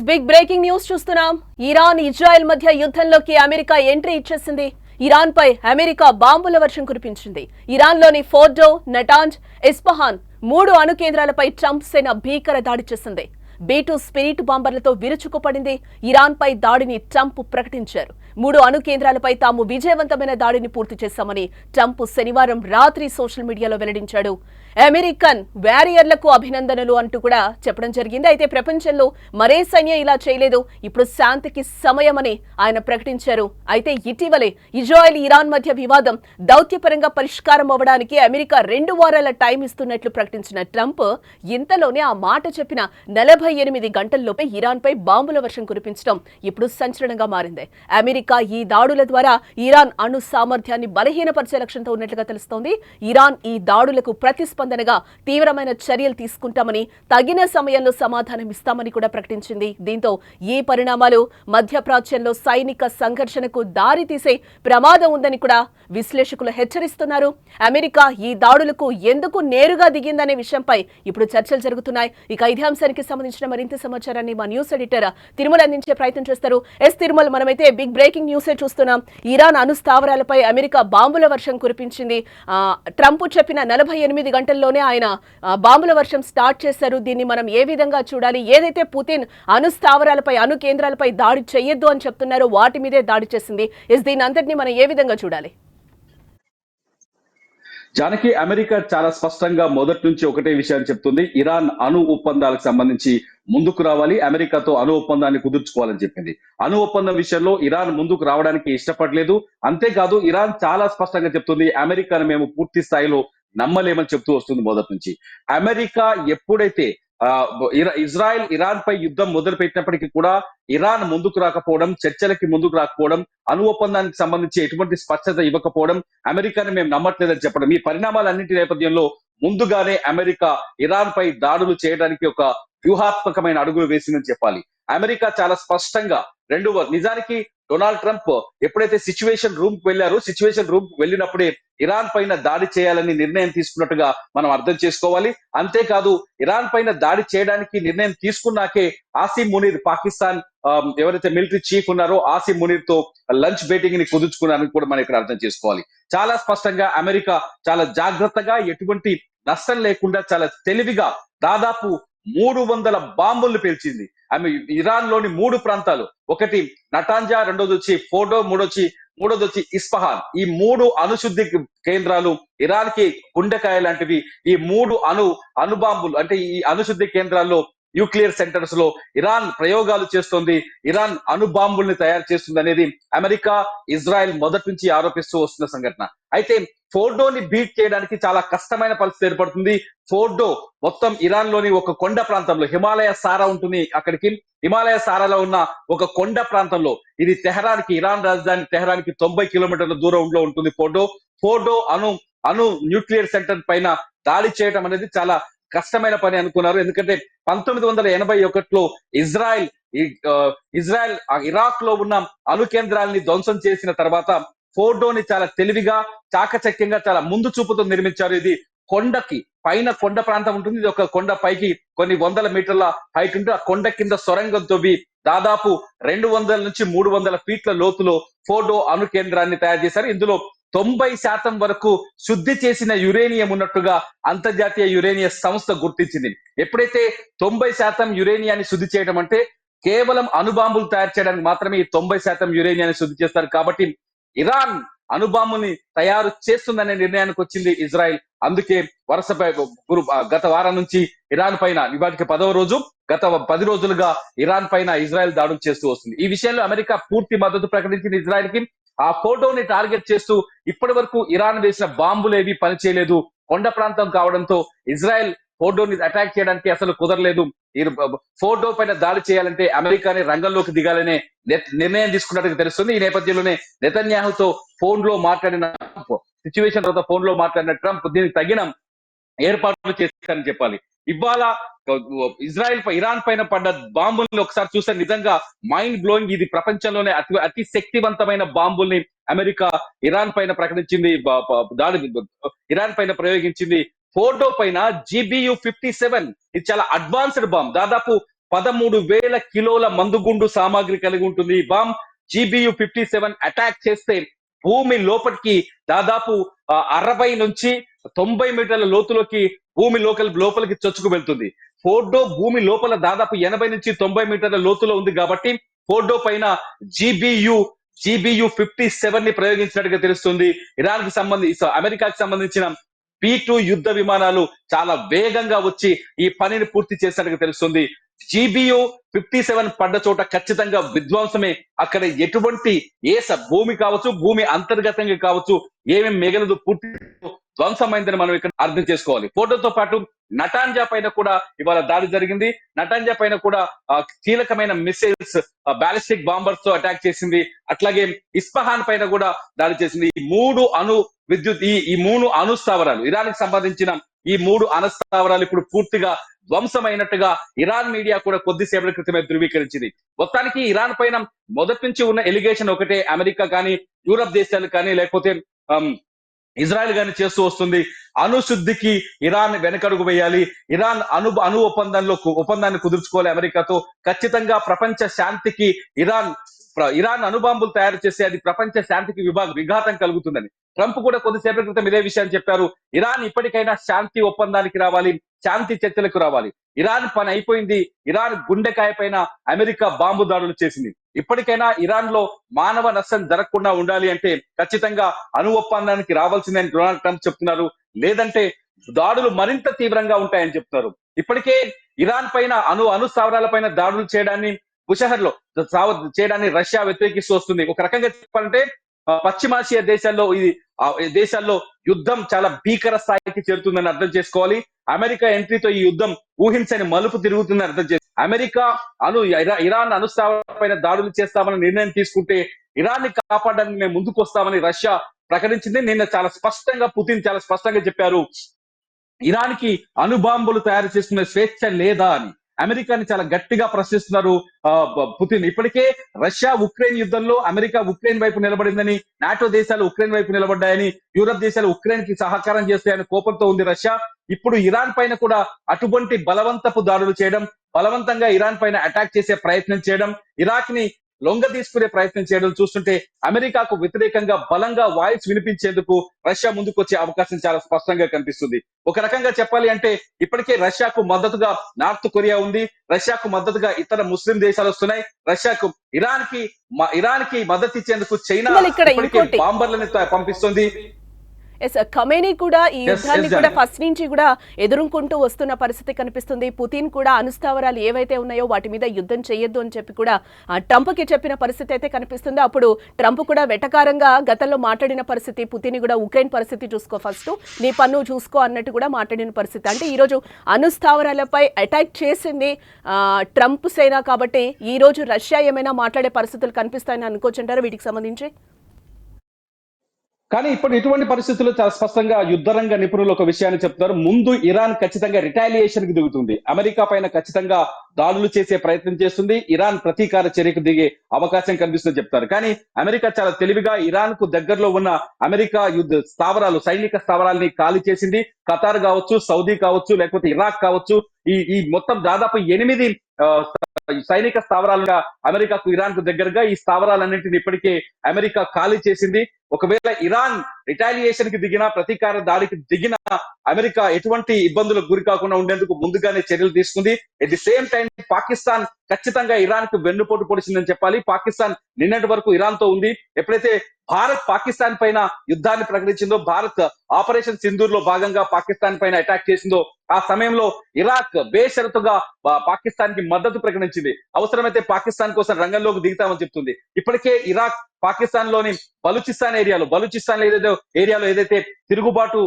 Big breaking news చూస్తున్నాం. Iran Israel మధ్య యుద్ధంలోకి America entry ఇచ్చేసింది. ఇరాన్ పై అమెరికా బాంబుల వర్షం కురిపించింది. ఇరాన్లోని ఫోర్డో, నటాంజ్, ఇస్ఫహాన్ 3 అణు కేంద్రాలపై ట్రంప్ సేన భీకర దాడి చేసింది. B2 spirit బాంబర్లతో విరుచుకుపడింది. ఇరాన్ పై దాడిని ట్రంప్ ప్రకటించారు. 3 అణు కేంద్రాలపై తాము విజయవంతమైన దాడిని పూర్తి చేశామని ట్రంప్ శనివారం రాత్రి సోషల్ మీడియాలో వెల్లడించాడు. అమెరికన్ వారియర్లకు అభినందనలు అంటూ కూడా చెప్పడం జరిగింది. అయితే ప్రపంచంలో మరే సైన్యం ఇలా చేయలేదు, ఇప్పుడు శాంతికి సమయమని ఆయన ప్రకటించారు. అయితే ఇటీవలే ఇజ్రాయెల్ ఇరాన్ మధ్య వివాదం దౌత్యపరంగా పరిష్కారం అవ్వడానికి అమెరికా 2 వారాల టైం ఇస్తున్నట్లు ప్రకటించిన ట్రంప్ ఇంతలోనే ఆ మాట చెప్పిన 48 గంటల్లోపే ఇరాన్ పై బాంబుల వర్షం కురిపించడం ఇప్పుడు సంచలనంగా మారింది. అమెరికా ఈ దాడుల ద్వారా ఇరాన్ అణు సామర్థ్యాన్ని బలహీనపరిచే లక్ష్యంతో ఉన్నట్లుగా తెలుస్తోంది. ఇరాన్ ఈ దాడులకు ప్రతిస్పందనగా తీవ్రమైన చర్యలు తీసుకుంటామని, తగిన సమయంలో సమాధానం ఇస్తామని కూడా ప్రకటించింది. దీంతో ఈ పరిణామాలు మధ్యప్రాచ్యంలో సైనిక సంఘర్షణకు దారితీసే ప్రమాదం ఉందని కూడా విశ్లేషకులు హెచ్చరిస్తున్నారు. అమెరికా ఈ దాడులకు ఎందుకు నేరుగా దిగిందనే విషయంపై ఇప్పుడు చర్చలు జరుగుతున్నాయి. ఇక ఇదే అంశానికి సంబంధించిన మరింత సమాచారాన్ని మా న్యూస్ ఎడిటర్ తిరుమల అందించే ప్రయత్నం చేస్తారు. తిరుమల, మనమైతే బిగ్ బ్రేకింగ్ న్యూసే చూస్తున్నాం. ఇరాన్ అణు స్థావరాలపై అమెరికా బాంబుల వర్షం కురిపించింది. ట్రంప్ చెప్పిన 48 గంటల్లోనే ఆయన బాంబుల వర్షం స్టార్ట్ చేశారు. దీన్ని మనం ఏ విధంగా చూడాలి? ఏదైతే పుతిన్ అణు స్థావరాలపై, అణు కేంద్రాలపై దాడి చేయొద్దు అని చెప్తున్నారో వాటి మీదే దాడి చేసింది. దీని అంతటిని మనం ఏ విధంగా చూడాలి? జానకి, అమెరికా చాలా స్పష్టంగా మొదటి నుంచి ఒకటే విషయాన్ని చెప్తుంది. ఇరాన్ అణు ఒప్పందాలకు సంబంధించి ముందుకు రావాలి, అమెరికాతో అణు ఒప్పందాన్ని కుదుర్చుకోవాలని చెప్పింది. అణు ఒప్పందం విషయంలో ఇరాన్ ముందుకు రావడానికి ఇష్టపడలేదు. అంతేకాదు, ఇరాన్ చాలా స్పష్టంగా చెప్తుంది, అమెరికాను మేము పూర్తి స్థాయిలో నమ్మలేమని చెప్తూ వస్తుంది మొదటి నుంచి. అమెరికా ఎప్పుడైతే ఇజ్రాయెల్ ఇరాన్ పై యుద్ధం మొదలు పెట్టినప్పటికీ కూడా ఇరాన్ ముందుకు రాకపోవడం, చర్చలకి ముందుకు రాకపోవడం, అణు ఒప్పందానికి సంబంధించి ఎటువంటి స్పష్టత ఇవ్వకపోవడం, అమెరికాని మేము నమ్మట్లేదని చెప్పడం, ఈ పరిణామాలన్నింటి నేపథ్యంలో ముందుగానే అమెరికా ఇరాన్ పై దాడులు చేయడానికి ఒక వ్యూహాత్మకమైన అడుగులు వేసిందని చెప్పాలి. అమెరికా చాలా స్పష్టంగా నిజానికి డొనాల్డ్ ట్రంప్ ఎప్పుడైతే సిచ్యువేషన్ రూమ్ కు వెళ్లారో, సిచ్యువేషన్ రూమ్ కు వెళ్ళినప్పుడే ఇరాన్ పైన దాడి చేయాలని నిర్ణయం తీసుకున్నట్టుగా మనం అర్థం చేసుకోవాలి. అంతేకాదు, ఇరాన్ పైన దాడి చేయడానికి నిర్ణయం తీసుకున్నాకే ఆసిమ్ మునీర్, పాకిస్తాన్ ఎవరైతే మిలిటరీ చీఫ్ ఉన్నారో ఆసిమ్ మునీర్ తో లంచ్ మీటింగ్ ని కుదుర్చుకున్నారని కూడా మనం ఇక్కడ అర్థం చేసుకోవాలి. చాలా స్పష్టంగా అమెరికా చాలా జాగ్రత్తగా, ఎటువంటి నష్టం లేకుండా చాలా తెలివిగా దాదాపు 300 బాంబుల్ని పేల్చింది. ఆమె ఇరాన్ లోని 3 ప్రాంతాలు, ఒకటి నటాంజా, రెండోది వచ్చి ఫోర్డో, మూడోది వచ్చి ఇస్ఫహాన్, ఈ 3 అణుశుద్ధి కేంద్రాలు ఇరాన్ కి గుండెకాయ లాంటివి. ఈ 3 అణుబాంబులు అంటే ఈ అణుశుద్ధి కేంద్రాల్లో, న్యూక్లియర్ సెంటర్స్ లో ఇరాన్ ప్రయోగాలు చేస్తోంది, ఇరాన్ అణుబాంబుల్ని తయారు చేస్తుంది అనేది అమెరికా, ఇజ్రాయెల్ మొదటి నుంచి ఆరోపిస్తూ వస్తున్న సంఘటన. అయితే ఫోర్డోని బీట్ చేయడానికి చాలా కష్టమైన పరిస్థితి ఏర్పడుతుంది. ఫోర్డో మొత్తం ఇరాన్ లోని ఒక కొండ ప్రాంతంలో, హిమాలయ సారా ఉంటుంది అక్కడికి, హిమాలయ సారాలో ఉన్న ఒక కొండ ప్రాంతంలో, ఇది తెహరాన్కి, ఇరాన్ రాజధాని తెహరాన్కి 90 కిలోమీటర్ల దూరంలో ఉంటుంది ఫోర్డో అణు న్యూక్లియర్ సెంటర్ పైన దాడి చేయడం అనేది చాలా కష్టమైన పని అనుకున్నారు. ఎందుకంటే 1981లో ఇజ్రాయెల్ ఇరాక్ లో ఉన్న అణు కేంద్రాలని ధ్వంసం చేసిన తర్వాత ఫోర్డోని చాలా తెలివిగా, చాకచక్యంగా, చాలా ముందు చూపుతో నిర్మించారు. ఇది కొండకి పైన కొండ ప్రాంతం ఉంటుంది. ఇది ఒక కొండ పైకి కొన్ని 100 మీటర్ల హైట్ ఉంటే ఆ కొండ కింద సొరంగం తవ్వి దాదాపు 200 నుంచి 300 ఫీట్ల లోతులో ఫోర్డో అణు కేంద్రాన్ని తయారు చేశారు. ఇందులో 90% వరకు శుద్ధి చేసిన యురేనియం ఉన్నట్టుగా అంతర్జాతీయ యురేనియం సంస్థ గుర్తించింది. ఎప్పుడైతే 90% యురేనియాన్ని శుద్ధి చేయడం అంటే కేవలం అణుబాంబులు తయారు చేయడానికి మాత్రమే ఈ 90% యురేనియాన్ని శుద్ధి చేస్తారు. కాబట్టి ఇరాన్ అణుబాంబుని తయారు చేస్తుందనే నిర్ణయానికి వచ్చింది ఇజ్రాయెల్. అందుకే గత వారం నుంచి ఇరాన్ పైన, ఇవాటికి 10వ రోజు, గత 10 రోజులుగా ఇరాన్ పైన ఇజ్రాయెల్ దాడులు చేస్తూ వస్తుంది. ఈ విషయంలో అమెరికా పూర్తి మద్దతు ప్రకటించింది ఇజ్రాయెల్ కి. ఆ ఫోటోని టార్గెట్ చేస్తూ ఇప్పటి వరకు ఇరాన్ వేసిన బాంబులు ఏవి పనిచేయలేదు. కొండ ప్రాంతం కావడంతో ఇజ్రాయెల్ ఫోర్డోని అటాక్ చేయడానికి అసలు కుదరలేదు. ఫోర్డో పైన దాడి చేయాలంటే అమెరికాని రంగంలోకి దిగాలనే నిర్ణయం తీసుకున్నట్టుగా తెలుస్తుంది. ఈ నేపథ్యంలోనే నెతన్యాహుతో ఫోన్ లో మాట్లాడిన సిచ్యువేషన్ తర్వాత ఫోన్ లో మాట్లాడిన ట్రంప్ దీనికి తగిన ఏర్పాట్లు చేశారని చెప్పాలి. ఇవాళ ఇరాన్ పైన పడ్డ బాంబుల్ని ఒకసారి చూస్తే నిజంగా మైండ్ బ్లోయింగ్. ఇది ప్రపంచంలోనే అతి శక్తివంతమైన బాంబుల్ని అమెరికా ఇరాన్ పైన ప్రకటించింది, ఇరాన్ పైన ప్రయోగించింది. ఫోర్డో పైన GBU-57, ఇది చాలా అడ్వాన్స్డ్ బాంబ్. దాదాపు 13,000 కిలోల మందుగుండు సామాగ్రి కలిగి ఉంటుంది. ఈ బాంబ్ GBU-57 అటాక్ చేస్తే భూమి లోపలికి దాదాపు 60 నుంచి 90 మీటర్ల లోతులోకి భూమి లోపలికి చొచ్చుకు వెళ్తుంది. ఫోర్డో భూమి లోపల దాదాపు 80 నుంచి 90 మీటర్ల లోతులో ఉంది కాబట్టి ఫోర్డో పైన GBU-57 ని ప్రయోగించినట్టుగా తెలుస్తుంది. ఇరాన్ కి సంబంధించి అమెరికాకి సంబంధించిన P-2 యుద్ధ విమానాలు చాలా వేగంగా వచ్చి ఈ పనిని పూర్తి చేసినట్టుగా తెలుస్తుంది. GBU-57 పడ్డ చోట ఖచ్చితంగా విధ్వంసమే. అక్కడ ఎటువంటి భూమి కావచ్చు, భూమి అంతర్గతంగా కావచ్చు, ఏమేమి మిగలదు, పూర్తి ధ్వంసమైందని మనం ఇక్కడ అర్థం చేసుకోవాలి. ఫోటోతో పాటు నటాంజా పైన కూడా ఇవాళ దాడి జరిగింది. నటాంజా పైన కూడా కీలకమైన మిసైల్స్, బాలిస్టిక్ బాంబర్స్ తో అటాక్ చేసింది. అట్లాగే ఇస్ఫహాన్ పైన కూడా దాడి చేసింది. ఈ మూడు అణు స్థావరాలు, ఇరాన్ కి సంబంధించిన ఈ 3 అణు స్థావరాలు ఇప్పుడు పూర్తిగా ధ్వంసమైనట్టుగా ఇరాన్ మీడియా కూడా కొద్దిసేపటి క్రితమే ధృవీకరించింది. మొత్తానికి ఇరాన్ పైన మొదటి నుంచి ఉన్న ఎలిగేషన్ ఒకటే, అమెరికా కానీ, యూరప్ దేశాలు కానీ, లేకపోతే ఇజ్రాయెల్ గాని చేస్తూ వస్తుంది. అణుశుద్ధికి ఇరాన్ వెనకడుగు వేయాలి, ఇరాన్ అణు ఒప్పందాన్ని కుదుర్చుకోవాలి అమెరికాతో. ఖచ్చితంగా ప్రపంచ శాంతికి ఇరాన్ అణుబాంబులు తయారు చేస్తే అది ప్రపంచ శాంతికి విఘాతం కలుగుతుందని ట్రంప్ కూడా కొద్దిసేపటి క్రితం ఇదే విషయాన్ని చెప్పారు. ఇరాన్ ఇప్పటికైనా శాంతి ఒప్పందానికి రావాలి, శాంతి చర్చలకు రావాలి. ఇరాన్ పని అయిపోయింది. ఇరాన్ గుండెకాయ పైన అమెరికా బాంబు దాడులు చేసింది. ఇప్పటికైనా ఇరాన్ లో మానవ నష్టం జరగకుండా ఉండాలి అంటే ఖచ్చితంగా అణు ఒప్పందానికి రావాల్సిందని డొనాల్డ్ ట్రంప్ చెప్తున్నారు. లేదంటే దాడులు మరింత తీవ్రంగా ఉంటాయని చెప్తున్నారు. ఇప్పటికే ఇరాన్ పైన అణు స్థావరాల పైన దాడులు చేయడాన్ని బుషహర్లో చేయడాన్ని రష్యా వ్యతిరేకిస్తూ వస్తుంది. ఒక రకంగా చెప్పాలంటే పశ్చిమాసియా దేశాల్లో యుద్ధం చాలా భీకర స్థాయికి చేరుతుందని అర్థం చేసుకోవాలి. అమెరికా ఎంట్రీతో ఈ యుద్ధం ఊహించని మలుపు తిరుగుతుందని అర్థం చేసుకోవాలి. అమెరికా ఇరాన్ అణుస్థావరాల పైన దాడులు చేస్తామని నిర్ణయం తీసుకుంటే ఇరాన్ ని కాపాడడానికి మేము ముందుకు వస్తామని రష్యా ప్రకటించింది. నిన్న పుతిన్ చాలా స్పష్టంగా చెప్పారు, ఇరాన్ కి అణుబాంబులు తయారు చేసుకునే స్వేచ్ఛ లేదా అని. అమెరికాని చాలా గట్టిగా ప్రశ్నిస్తున్నారు పుతిన్. ఇప్పటికే రష్యా ఉక్రెయిన్ యుద్ధంలో అమెరికా ఉక్రెయిన్ వైపు నిలబడిందని, నాటో దేశాలు ఉక్రెయిన్ వైపు నిలబడ్డాయని, యూరప్ దేశాలు ఉక్రెయిన్ కి సహకారం చేస్తాయని కోపంతో ఉంది రష్యా. ఇప్పుడు ఇరాన్ పైన కూడా అటువంటి బలవంతపు దాడులు చేయడం, బలవంతంగా ఇరాన్ పైన అటాక్ చేసే ప్రయత్నం చేయడం, ఇరాక్ ని లొంగ తీసుకునే ప్రయత్నం చేయడం చూస్తుంటే అమెరికాకు వ్యతిరేకంగా బలంగా వాయిస్ వినిపించేందుకు రష్యా ముందుకు వచ్చే అవకాశం చాలా స్పష్టంగా కనిపిస్తుంది. ఒక రకంగా చెప్పాలి అంటే ఇప్పటికే రష్యాకు మద్దతుగా నార్త్ కొరియా ఉంది, రష్యాకు మద్దతుగా ఇతర ముస్లిం దేశాలు వస్తున్నాయి. ఇరాన్ కి మద్దతు ఇచ్చేందుకు చైనా బాంబర్లను పంపిస్తుంది. ఖమేనీ కూడా ఈ యుద్ధాన్ని కూడా ఫస్ట్ నుంచి కూడా ఎదుర్కొంటూ వస్తున్న పరిస్థితి కనిపిస్తుంది. పుతిన్ కూడా అణుస్థావరాలు ఏవైతే ఉన్నాయో వాటి మీద యుద్ధం చేయొద్దు అని చెప్పి కూడా ట్రంప్ కి చెప్పిన పరిస్థితి అయితే కనిపిస్తుంది. అప్పుడు ట్రంప్ కూడా వెటకారంగా గతంలో మాట్లాడిన పరిస్థితి, పుతిన్ కూడా ఉక్రెయిన్ పరిస్థితి చూసుకో, ఫస్ట్ నీ పన్ను చూసుకో అన్నట్టు కూడా మాట్లాడిన పరిస్థితి. అంటే ఈ రోజు అణుస్థావరాలపై అటాక్ చేసింది ట్రంప్ సేన కాబట్టి ఈ రోజు రష్యా ఏమైనా మాట్లాడే పరిస్థితులు కనిపిస్తాయని అనుకోవచ్చుంటారు వీటికి సంబంధించి. కానీ ఇప్పుడు ఇటువంటి పరిస్థితుల్లో చాలా స్పష్టంగా యుద్ధరంగ నిపుణులు ఒక విషయాన్ని చెప్తున్నారు. ముందు ఇరాన్ ఖచ్చితంగా రిటాలియేషన్ కి దిగుతుంది, అమెరికా పైన ఖచ్చితంగా దాడులు చేసే ప్రయత్నం చేస్తుంది, ఇరాన్ ప్రతీకార చర్యకు దిగే అవకాశం కనిపిస్తుందని చెప్తారు. కానీ అమెరికా చాలా తెలివిగా ఇరాన్ కు దగ్గరలో ఉన్న అమెరికా సైనిక స్థావరాలని ఖాళీ చేసింది. ఖతార్ కావచ్చు, సౌదీ కావచ్చు, లేకపోతే ఇరాక్ కావచ్చు, ఈ మొత్తం దాదాపు 8 సైనిక స్థావరాలుగా అమెరికాకు ఇరాన్ కు దగ్గరగా ఈ స్థావరాలన్నింటినీ ఇప్పటికే అమెరికా ఖాళీ చేసింది. ఒకవేళ ఇరాన్ రిటాలియేషన్ కి దిగినా, ప్రతీకార దాడికి దిగిన అమెరికా ఎటువంటి ఇబ్బందులకు గురి కాకుండా ఉండేందుకు ముందుగానే చర్యలు తీసుకుంది. At the same time Pakistan ఖచ్చితంగా ఇరాన్ కు వెన్నుపోటు పొడిచిందని చెప్పాలి. పాకిస్తాన్ నిన్నటి వరకు ఇరాన్ తో ఉంది. ఎప్పుడైతే భారత్ పాకిస్తాన్ పైన యుద్ధాన్ని ప్రకటించిందో, భారత్ ఆపరేషన్ సింధూర్ లో భాగంగా పాకిస్తాన్ పైన అటాక్ చేసిందో, ఆ సమయంలో ఇరాక్ బేషరతుగా పాకిస్తాన్ కి మద్దతు ప్రకటించింది. అవసరమైతే పాకిస్తాన్ కోసం రంగంలోకి దిగుతామని చెప్తుంది. ఇప్పటికే ఇరాక్ పాకిస్తాన్ లోని బలూచిస్తాన్ ఏరియాలో ఏదైతే తిరుగుబాటు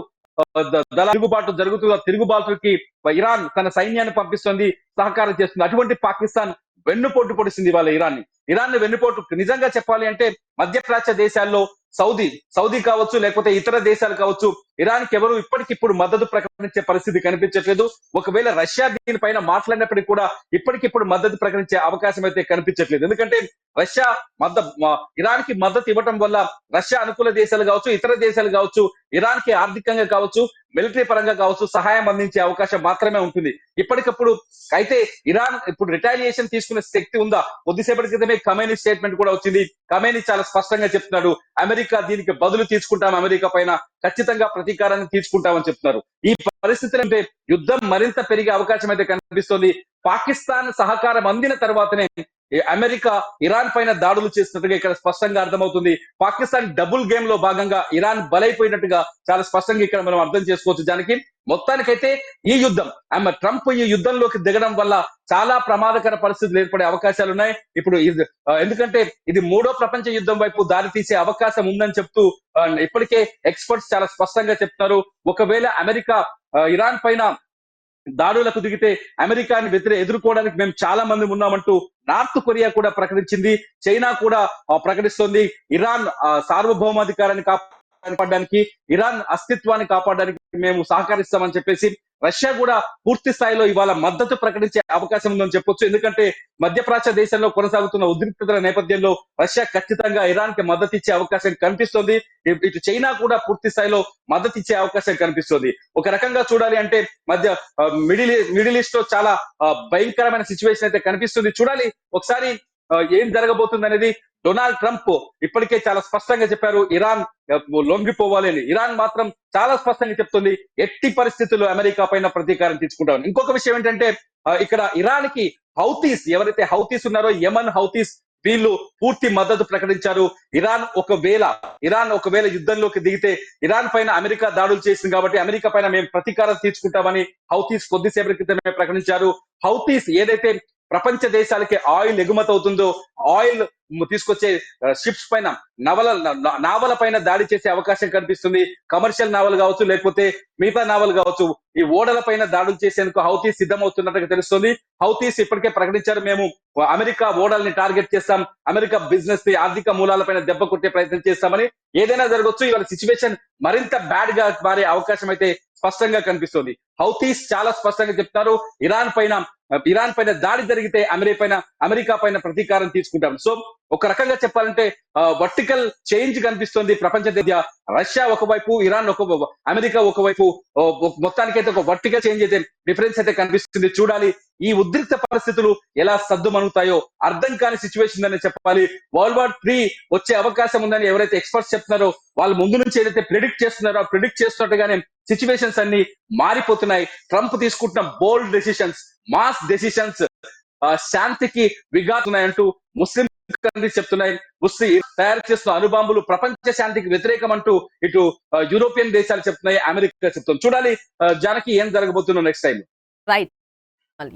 జరుగుతుందో తిరుగుబాటుకి ఇరాన్ తన సైన్యాన్ని పంపిస్తుంది, సహకారం చేస్తుంది. అటువంటి పాకిస్తాన్ వెన్నుపోటు పొడిచింది వాళ్ళ ఇరాన్ ని. ఇరాన్ వెన్నుపోటు నిజంగా చెప్పాలి అంటే మధ్యప్రాచ్య దేశాల్లో సౌదీ కావచ్చు, లేకపోతే ఇతర దేశాలు కావచ్చు, ఇరాన్ కి ఎవరు ఇప్పటికిప్పుడు మద్దతు ప్రకటించే పరిస్థితి కనిపించట్లేదు. ఒకవేళ రష్యా దీనిపైన మాట్లాడినప్పటికీ కూడా ఇప్పటికిప్పుడు మద్దతు ప్రకటించే అవకాశం అయితే కనిపించట్లేదు. ఎందుకంటే రష్యా ఇరాన్ కి మద్దతు ఇవ్వడం వల్ల రష్యా అనుకూల దేశాలు కావచ్చు, ఇతర దేశాలు కావచ్చు, ఇరాన్ కి ఆర్థికంగా కావచ్చు, మిలిటరీ పరంగా కావచ్చు సహాయం అందించే అవకాశం మాత్రమే ఉంటుంది. ఇప్పటికప్పుడు అయితే ఇరాన్ ఇప్పుడు రిటాలియేషన్ తీసుకునే శక్తి ఉందా? కొద్దిసేపటి క్రితమే ఖమేనీ స్టేట్మెంట్ కూడా వచ్చింది. ఖమేనీ చాలా స్పష్టంగా చెప్తున్నాడు, అమెరికా దీనికి బదులు తీసుకుంటాం, అమెరికా పైన ఖచ్చితంగా ప్రతీకారాన్ని తీసుకుంటామని చెప్తున్నారు. ఈ పరిస్థితులు అంటే యుద్ధం మరింత పెరిగే అవకాశం అయితే కనిపిస్తోంది. పాకిస్తాన్ సహకారం అందిన తర్వాతనే అమెరికా ఇరాన్ పైన దాడులు చేస్తున్నట్టుగా ఇక్కడ స్పష్టంగా అర్థమవుతుంది. పాకిస్తాన్ డబుల్ గేమ్ లో భాగంగా ఇరాన్ బలైపోయినట్టుగా చాలా స్పష్టంగా ఇక్కడ మనం అర్థం చేసుకోవచ్చు. దానికి మొత్తానికైతే ఈ యుద్ధం ట్రంప్ ఈ యుద్ధంలోకి దిగడం వల్ల చాలా ప్రమాదకర పరిస్థితులు ఏర్పడే అవకాశాలు ఉన్నాయి. ఇప్పుడు ఎందుకంటే ఇది మూడో ప్రపంచ యుద్ధం వైపు దారి తీసే అవకాశం ఉందని చెప్తూ ఇప్పటికే ఎక్స్పర్ట్స్ చాలా స్పష్టంగా చెప్తున్నారు. ఒకవేళ అమెరికా ఇరాన్ పైన దాడులకు దిగితే అమెరికాని ఎదుర్కోవడానికి మేము చాలా మంది ఉన్నామంటూ నార్త్ కొరియా కూడా ప్రకటించింది. చైనా కూడా ప్రకటిస్తోంది. ఇరాన్ సార్వభౌమాధికారాన్ని కాపాడడానికి, ఇరాన్ అస్తిత్వాన్ని కాపాడడానికి మేము సహకరిస్తామని చెప్పేసి రష్యా కూడా పూర్తి స్థాయిలో ఇవాళ మద్దతు ప్రకటించే అవకాశం ఉందని చెప్పొచ్చు. ఎందుకంటే మధ్యప్రాచ్య దేశంలో కొనసాగుతున్న ఉద్రిక్తతల నేపథ్యంలో రష్యా ఖచ్చితంగా ఇరాన్ కి మద్దతు ఇచ్చే అవకాశం కనిపిస్తోంది. ఇటు చైనా కూడా పూర్తి స్థాయిలో మద్దతు ఇచ్చే అవకాశం కనిపిస్తోంది. ఒక రకంగా చూడాలి అంటే మిడిల్ ఈస్ట్ లో చాలా భయంకరమైన సిచ్యువేషన్ అయితే కనిపిస్తుంది. చూడాలి ఒకసారి ఏం జరగబోతుంది అనేది. డొనాల్డ్ ట్రంప్ ఇప్పటికే చాలా స్పష్టంగా చెప్పారు, ఇరాన్ లొంగిపోవాలి అని. ఇరాన్ మాత్రం చాలా స్పష్టంగా చెప్తుంది, ఎట్టి పరిస్థితుల్లో అమెరికా పైన ప్రతీకారం తీసుకుంటామని. ఇంకొక విషయం ఏంటంటే ఇక్కడ ఇరాన్ కి హౌతీస్ ఎవరైతే హౌతీస్ ఉన్నారో, యమన్ హౌతీస్, వీళ్ళు పూర్తి మద్దతు ప్రకటించారు. ఇరాన్ ఒకవేళ యుద్ధంలోకి దిగితే ఇరాన్ పైన అమెరికా దాడులు చేసింది కాబట్టి అమెరికా పైన మేము ప్రతీకారం తీర్చుకుంటామని హౌతీస్ కొద్దిసేపటి క్రితమే ప్రకటించారు. హౌతీస్ ఏదైతే ప్రపంచ దేశాలకి ఆయిల్ ఎగుమతి అవుతుందో, ఆయిల్ తీసుకొచ్చే షిప్స్ పైన నావల పైన దాడి చేసే అవకాశం కనిపిస్తుంది. కమర్షియల్ నావల్ కావచ్చు, లేకపోతే మిగతా నావల్ కావచ్చు, ఈ ఓడల పైన దాడులు చేసేందుకు హౌతీస్ సిద్ధమవుతున్నట్టుగా తెలుస్తుంది. హౌతీస్ ఇప్పటికే ప్రకటించారు, మేము అమెరికా ఓడల్ని టార్గెట్ చేస్తాం, అమెరికా బిజినెస్ ఆర్థిక మూలాలపైన దెబ్బ కొట్టే ప్రయత్నం చేస్తామని. ఏదైనా జరగవచ్చు. ఇవాళ సిచ్యువేషన్ మరింత బ్యాడ్ గా మారే అవకాశం అయితే స్పష్టంగా కనిపిస్తుంది. హౌతీస్ చాలా స్పష్టంగా చెప్తారు, ఇరాన్ పైన దాడి జరిగితే అమెరికా పైన ప్రతీకారం తీసుకుంటాం. సో ఒక రకంగా చెప్పాలంటే వర్టికల్ చేంజ్ కనిపిస్తుంది ప్రపంచ దేశ. రష్యా ఒకవైపు, ఇరాన్ అమెరికా ఒకవైపు, మొత్తానికైతే ఒక వర్టికల్ చేంజ్ అయితే డిఫరెన్స్ అయితే కనిపిస్తుంది. చూడాలి ఈ ఉద్రిక్త పరిస్థితులు ఎలా సద్దుమణుగుతాయో. అర్థం కాని సిచ్యువేషన్ అని చెప్పాలి. వరల్డ్ వార్ 3 వచ్చే అవకాశం ఉందని ఎవరైతే ఎక్స్పర్ట్స్ చెప్తున్నారో వాళ్ళు ముందు నుంచి ఏదైతే ప్రిడిక్ట్ చేస్తున్నారో ఆ ప్రిడిక్ట్ చేస్తున్నట్టుగానే సిచ్యువేషన్స్ అన్ని మారిపోతున్నాయి. ట్రంప్ తీసుకుంటున్న బోల్డ్ డెసిషన్స్, మాస్ డెసిషన్స్ శాంతికి విఘాతున్నాయంటూ ముస్లిం కంట్రీస్ చెప్తున్నాయి. తయారు చేస్తున్న అణుబాంబులు ప్రపంచ శాంతికి వ్యతిరేకం అంటూ ఇటు యూరోపియన్ దేశాలు చెప్తున్నాయి, అమెరికా చెప్తుంది. చూడాలి జానకి ఏం జరగబోతుందో నెక్స్ట్ టైం. రైట్.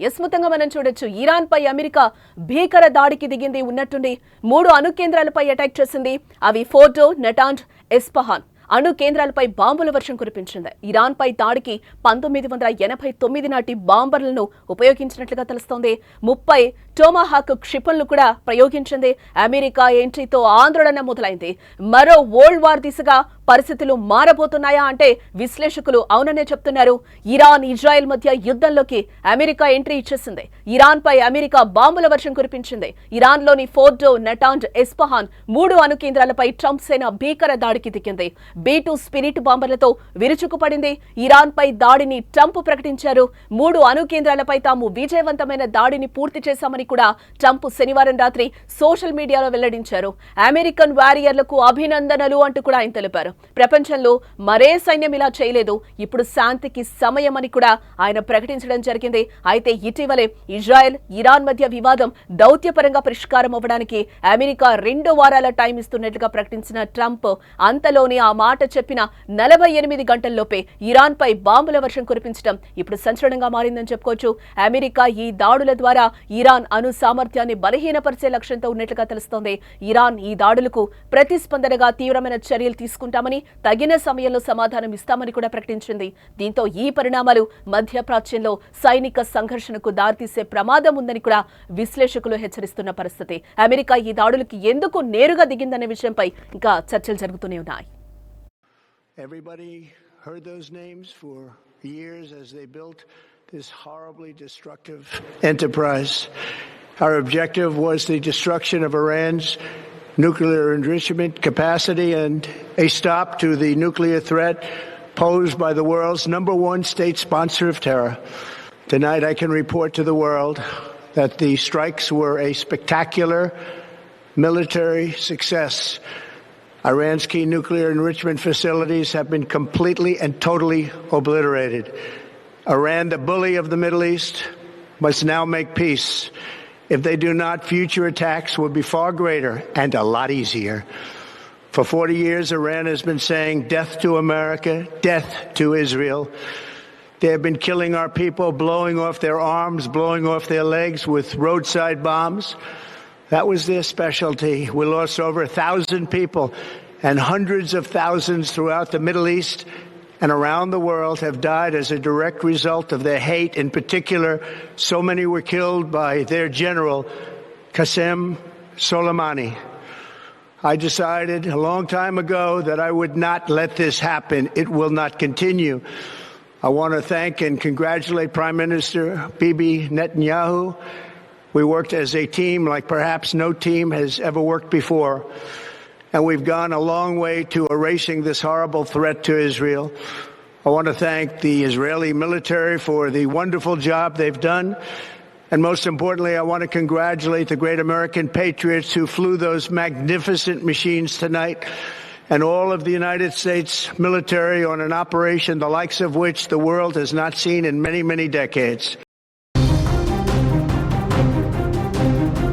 యస్ముతంగా మనం చూడొచ్చు, ఇరాన్ పై అమెరికా భీకర దాడికి దిగింది. ఉన్నట్టుండి 3 అణు కేంద్రాలపై అటాక్ చేసింది. అవి ఫోర్డో, నటాంజ్, ఎస్పహాన్ అణు కేంద్రాలపై బాంబుల వర్షం కురిపించింది. ఇరాన్ పై దాడికి 1989 నాటి బాంబర్లను ఉపయోగించినట్లుగా తెలుస్తోంది. 30 టోమాహాక్ క్షిపణులు కూడా ప్రయోగించింది. అమెరికా ఎంట్రీతో ఆందోళన మొదలైంది. మరో వరల్డ్ వార్ దిశగా పరిస్థితులు మారబోతున్నాయా అంటే విశ్లేషకులు అవుననే చెప్తున్నారు. ఇరాన్ ఇజ్రాయెల్ మధ్య యుద్ధంలోకి అమెరికా ఎంట్రీ ఇచ్చేసింది. ఇరాన్ పై అమెరికా బాంబుల వర్షం కురిపించింది. ఇరాన్ లోని ఫోర్డో, నటాంజ్, ఎస్పహాన్ 3 అణు కేంద్రాలపై ట్రంప్ సేన భీకర దాడికి దిగింది. B2 spirit బాంబర్లతో విరుచుకుపడింది. ఇరాన్ పై దాడిని ట్రంప్ ప్రకటించారు. 3 అణు కేంద్రాలపై తాము విజయవంతమైన దాడిని పూర్తి చేశామని కూడా ట్రంప్ శనివారం రాత్రి సోషల్ మీడియాలో వెల్లడించారు. అమెరికన్ వారియర్లకు అభినందనలు అంటూ కూడా ఆయన తెలిపారు. ప్రపంచంలో మరే సైన్యం ఇలా చేయలేదు, ఇప్పుడు శాంతికి సమయం అని కూడా ఆయన ప్రకటించడం జరిగింది. అయితే ఇటీవలే ఇజ్రాయెల్, ఇరాన్ మధ్య వివాదం దౌత్యపరంగా పరిష్కారం అవ్వడానికి అమెరికా 2 వారాల టైం ఇస్తున్నట్లుగా ప్రకటించిన ట్రంప్ అంతలోనే ఆ మాట చెప్పిన 48 గంటల్లోపే ఇరాన్ పై బాంబుల వర్షం కురిపించడం ఇప్పుడు సంచలనంగా మారిందని చెప్పుకోవచ్చు. అమెరికా ఈ దాడుల ద్వారా ఇరాన్ అణు సామర్థ్యాన్ని బలహీనపరిచే లక్ష్యంతో ఉన్నట్లుగా తెలుస్తోంది. ఇరాన్ ఈ దాడులకు ప్రతిస్పందనగా తీవ్రమైన చర్యలు తీసుకుంటామని, తగిన సమయంలో సమాధానం ఇస్తామని కూడా ప్రకటించింది. దీంతో ఈ పరిణామాలు మధ్యప్రాచ్యంలో సైనిక సంఘర్షణకు దారితీసే ప్రమాదం ఉందని కూడా విశ్లేషకులు హెచ్చరిస్తున్న పరిస్థితి. అమెరికా ఈ దాడులకు ఎందుకు నేరుగా దిగిందనే విషయంపై ఇంకా చర్చలు జరుగుతూనే ఉన్నాయి. Everybody heard those names for years as they built this horribly destructive enterprise. Our objective was the destruction of Iran's nuclear enrichment capacity and a stop to the nuclear threat posed by the world's #1 state sponsor of terror. Tonight I can report to the world that the strikes were a spectacular military success. Iran's key nuclear enrichment facilities have been completely and totally obliterated. Iran, the bully of the Middle East, must now make peace. If they do not, future attacks will be far greater and a lot easier. For 40 years, Iran has been saying death to America, death to Israel. They have been killing our people, blowing off their arms, blowing off their legs with roadside bombs. That was their specialty. We lost over 1,000 people, and hundreds of thousands throughout the Middle East and around the world have died as a direct result of their hate. In particular, so many were killed by their general, Qasem Soleimani. I decided a long time ago that I would not let this happen. It will not continue. I want to thank and congratulate Prime Minister Bibi Netanyahu. We worked as a team like perhaps no team has ever worked before. And we've gone a long way to erasing this horrible threat to Israel. I want to thank the Israeli military for the wonderful job they've done. And most importantly, I want to congratulate the great American patriots who flew those magnificent machines tonight, and all of the United States military on an operation the likes of which the world has not seen in many, many decades.